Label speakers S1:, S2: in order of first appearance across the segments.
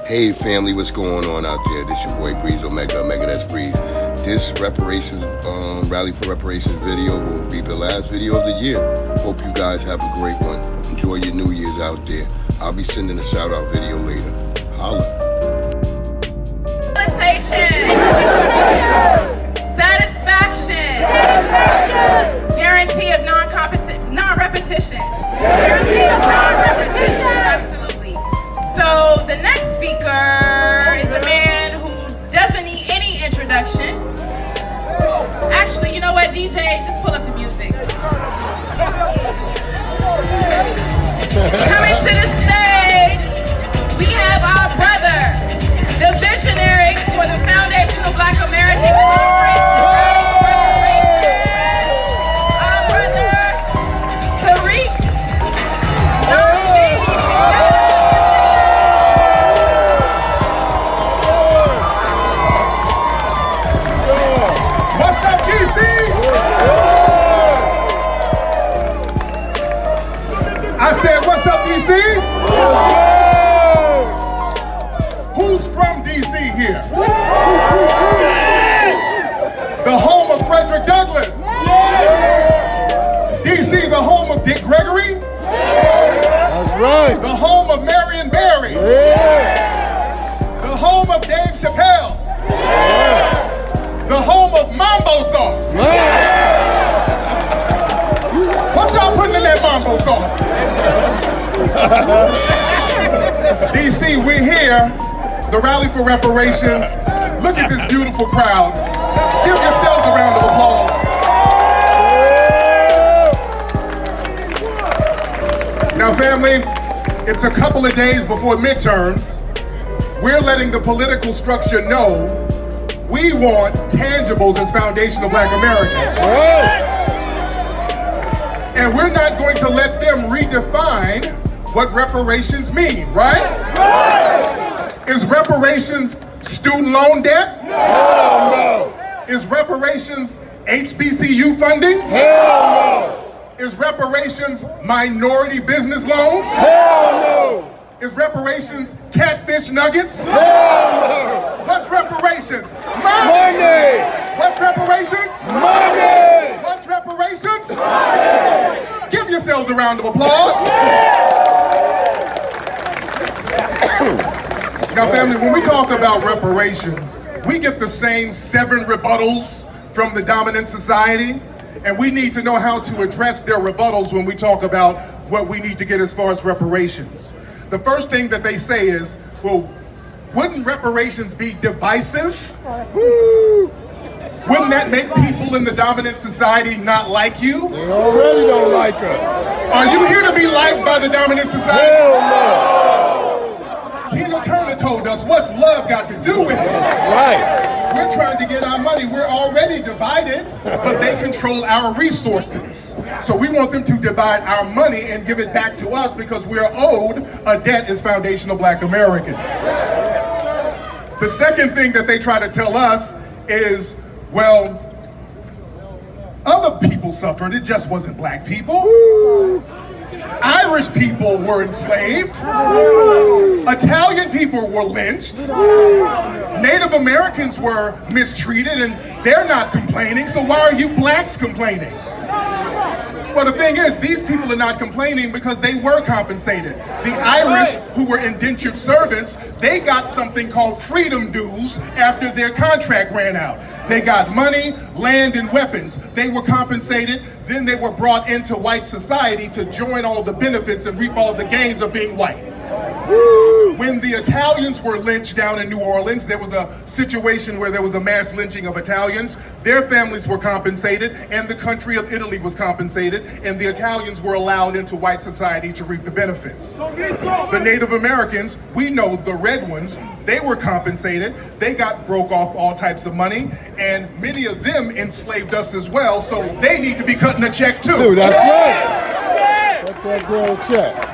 S1: Hey family, what's going on out there? This your boy Breeze Omega, that's Breeze. This reparations, Rally for Reparations video will be the last video of the year. Hope you guys have a great one. Enjoy your New Year's out there. I'll be sending a shout out video later. Holla.
S2: Satisfaction. Guarantee of non-repetition. Guarantee of non-repetition. Absolutely. So the next speaker is a man who doesn't need any introduction. Actually, you know what, DJ? Just pull up the music. Coming to the stage, we have our brother, the visionary for the Foundation of Black American Congress, our brother, Tariq Nasheed.
S3: What's up, D.C.? I said, what's up, D.C.? Who's from D.C. here? The home of Frederick Douglass. D.C., the home of Dick Gregory.
S4: That's right.
S3: The home of Marion Barry. The home of Dave Chappelle. The home of Mambo sauce. What y'all putting in that Mambo sauce? DC, we're here, the Rally for Reparations. Look at this beautiful crowd. Give yourselves a round of applause. Now family, it's a couple of days before midterms. We're letting the political structure know we want tangibles as Foundation of Black Americans. And we're not going to let them redefine what reparations mean, right? Is reparations student loan debt?
S4: Hell no.
S3: Is reparations HBCU funding?
S4: Hell no.
S3: Is reparations minority business loans?
S4: Hell no.
S3: Is reparations catfish nuggets?
S4: Hell no.
S3: What's reparations?
S4: Money.
S3: What's reparations?
S4: Money.
S3: What's reparations? Money. Give yourselves a round of applause. Now family, when we talk about reparations, we get the same 7 rebuttals from the dominant society, and we need to know how to address their rebuttals when we talk about what we need to get as far as reparations. The first thing that they say is, well, wouldn't reparations be divisive? Wouldn't that make people in the dominant society not like you?
S4: They already don't like us.
S3: Are you here to be liked by the dominant society?
S4: Hell no.
S3: Tina Turner told us, what's love got to do with it?
S4: Right.
S3: We're trying to get our money. We're already divided, but they control our resources. So we want them to divide our money and give it back to us because we're owed a debt as Foundation of Black Americans. The second thing that they try to tell us is, well, other people suffered, it just wasn't black people. Irish people were enslaved. Italian people were lynched. Native Americans were mistreated and they're not complaining, so why are you blacks complaining? Well, the thing is, these people are not complaining because they were compensated. The Irish, who were indentured servants, they got something called freedom dues after their contract ran out. They got money, land, and weapons. They were compensated. Then they were brought into white society to join all the benefits and reap all the gains of being white. When the Italians were lynched down in New Orleans, there was a situation where there was a mass lynching of Italians. Their families were compensated, and the country of Italy was compensated, and the Italians were allowed into white society to reap the benefits. The Native Americans, we know the red ones, they were compensated. They broke off all types of money, and many of them enslaved us as well, so they need to be cutting a check too.
S4: Dude, that's right. Cut that damn check.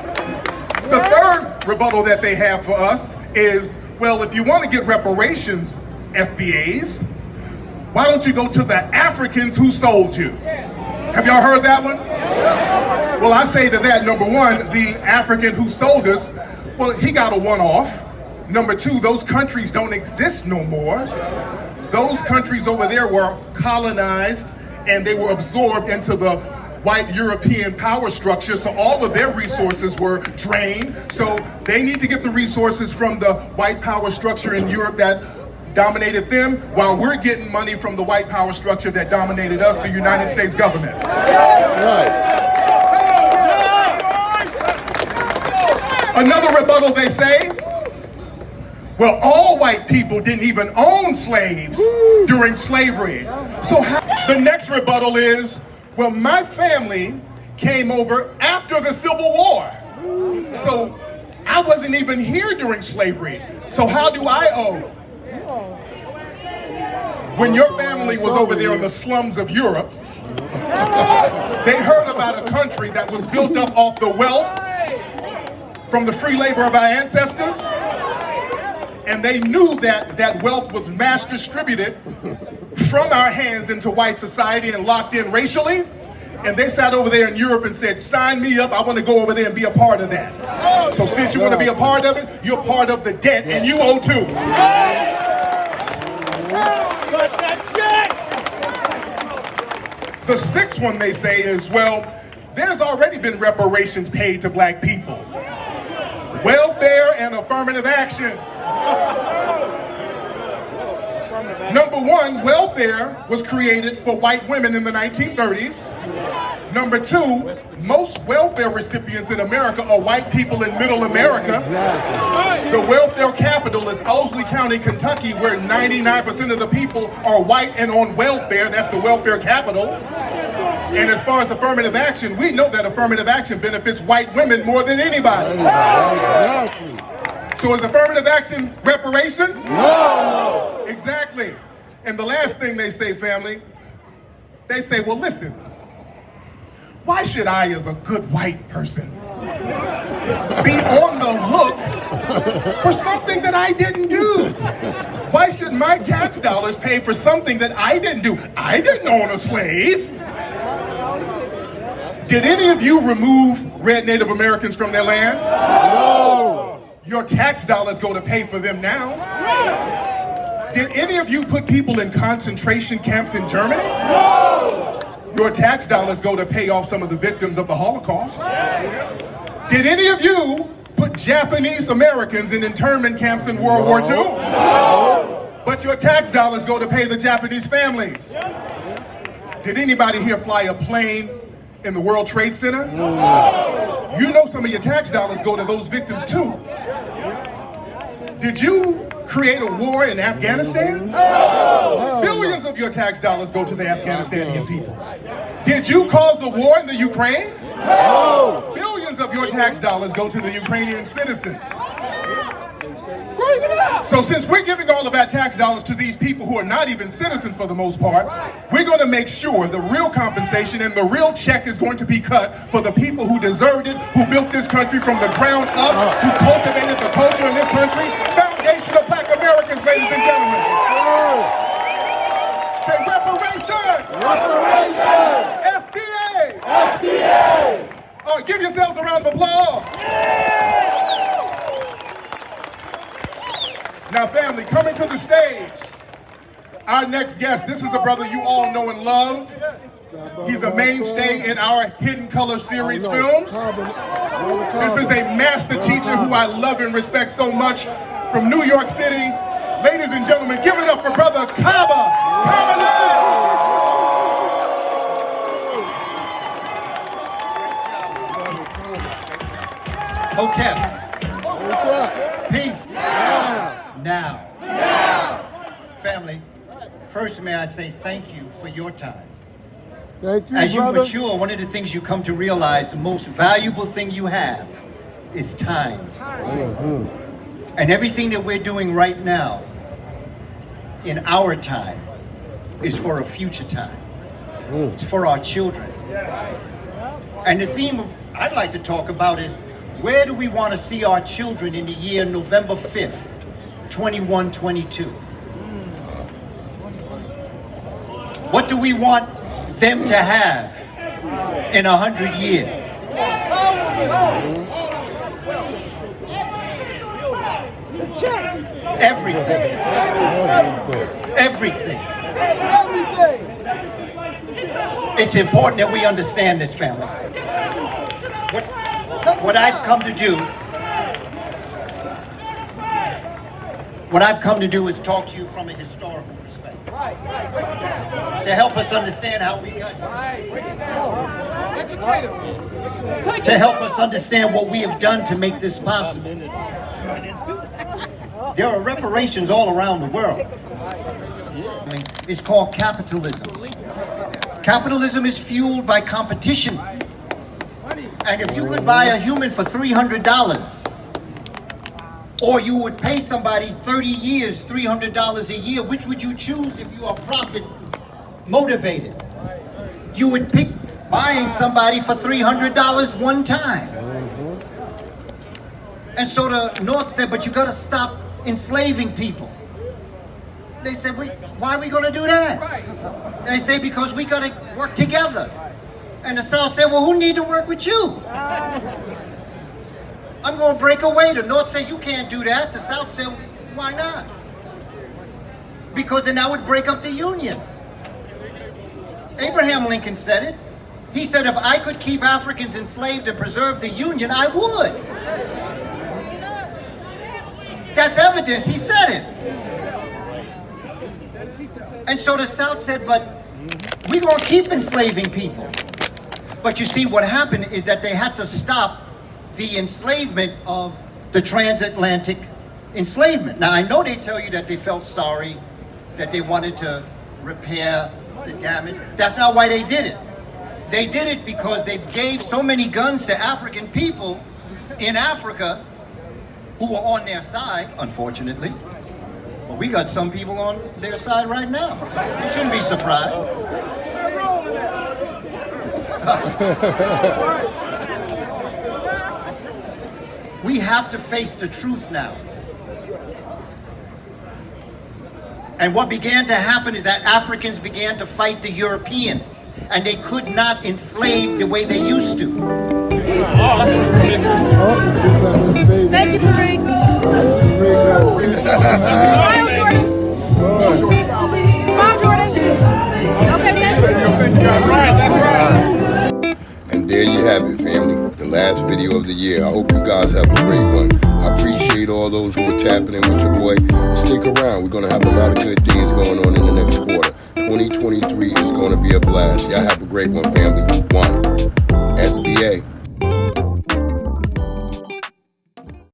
S3: The third rebuttal that they have for us is, well, if you want to get reparations, FBAs, why don't you go to the Africans who sold you? Have y'all heard that one? Well, I say to that, number one, the African who sold us, well, he got a one-off. Number two, those countries don't exist no more. Those countries over there were colonized and they were absorbed into the white European power structure, so all of their resources were drained. So they need to get the resources from the white power structure in Europe that dominated them, while we're getting money from the white power structure that dominated us, the United States government.
S4: Right.
S3: Another rebuttal, they say, well, all white people didn't even own slaves during slavery. So the next rebuttal is, well, my family came over after the Civil War. So I wasn't even here during slavery. So how do I owe? When your family was over there in the slums of Europe, they heard about a country that was built up off the wealth from the free labor of our ancestors. And they knew that that wealth was mass distributed from our hands into white society and locked in racially. And they sat over there in Europe and said, sign me up, I want to go over there and be a part of that. So since you want to be a part of it, you're part of the debt and you owe too. The sixth one they say is, well, there's already been reparations paid to black people. Welfare and affirmative action. Number one, welfare was created for white women in the 1930s. Number two, most welfare recipients in America are white people in middle America. The welfare capital is Owsley County, Kentucky, where 99% of the people are white and on welfare. That's the welfare capital. And as far as affirmative action, we know that affirmative action benefits white women more than anybody.
S4: Exactly.
S3: So is affirmative action reparations?
S4: No.
S3: Exactly. And the last thing they say, family, they say, well, listen, why should I, as a good white person, be on the hook for something that I didn't do? Why should my tax dollars pay for something that I didn't do? I didn't own a slave. Did any of you remove red Native Americans from their land?
S4: No.
S3: Your tax dollars go to pay for them now. Did any of you put people in concentration camps in Germany? No. Your tax dollars go to pay off some of the victims of the Holocaust. Did any of you put Japanese Americans in internment camps in World War II? No. But your tax dollars go to pay the Japanese families. Did anybody here fly a plane in the World Trade Center? No. You know some of your tax dollars go to those victims too. Did you create a war in Afghanistan? No. Billions of your tax dollars go to the Afghanistanian people. Did you cause a war in the Ukraine? No. Billions of your tax dollars go to the Ukrainian citizens. So since we're giving all of our tax dollars to these people who are not even citizens for the most part, we're going to make sure the real compensation and the real check is going to be cut for the people who deserved it, who built this country from the ground up, who cultivated the culture in this country. Foundation of Black Americans, ladies and gentlemen. Say reparation!
S4: Reparation!
S3: FBA!
S4: FBA!
S3: Give yourselves a round of applause. Now, family, coming to the stage, our next guest, this is a brother you all know and love. He's a mainstay in our Hidden Color series films. This is a master teacher who I love and respect so much from New York City. Ladies and gentlemen, give it up for brother Kaba.
S5: Hotep. Peace. Now. Family, first may I say thank you for your time.
S4: Thank you,
S5: As you
S4: brother.
S5: mature, one of the things you come to realize, the most valuable thing you have is time. And everything that we're doing right now, in our time, is for a future time. It's for our children. And the theme I'd like to talk about is, where do we want to see our children in the year November 5th, 2122? What do we want them to have in 100 years? Everything. Everything. It's important that we understand this, family. What I've come to do is talk to you from a historical perspective. To help us understand how we got here. To help us understand what we have done to make this possible. There are reparations all around the world. It's called capitalism. Capitalism is fueled by competition. And if you could buy a human for $300, or you would pay somebody 30 years, $300 a year, which would you choose if you are profit motivated? You would pick buying somebody for $300 one time. And so the North said, but you gotta stop enslaving people. They said, wait, why are we gonna do that? They say, because we gotta work together. And the South said, well, who need to work with you? I'm gonna break away. The North said, you can't do that. The South said, why not? Because then that would break up the Union. Abraham Lincoln said it. He said, if I could keep Africans enslaved and preserve the Union, I would. That's evidence, he said it. And so the South said, but we're gonna keep enslaving people. But you see, what happened is that they had to stop the enslavement of the transatlantic enslavement. Now, I know they tell you that they felt sorry, that they wanted to repair the damage. That's not why they did it. They did it because they gave so many guns to African people in Africa who were on their side, unfortunately. But we got some people on their side right now. So you shouldn't be surprised. We have to face the truth now. And what began to happen is that Africans began to fight the Europeans, and they could not enslave the way they used to.
S2: Thank you, Tariq. Smile, Jordan. Smile, Jordan. Okay, thank you.
S1: That's right. And there you have it, family. The last video of the year. I hope you guys have a great one. I appreciate all those who are tapping in with your boy. Stick around. We're going to have a lot of good things going on in the next quarter. 2023 is going to be a blast. Y'all have a great one, family.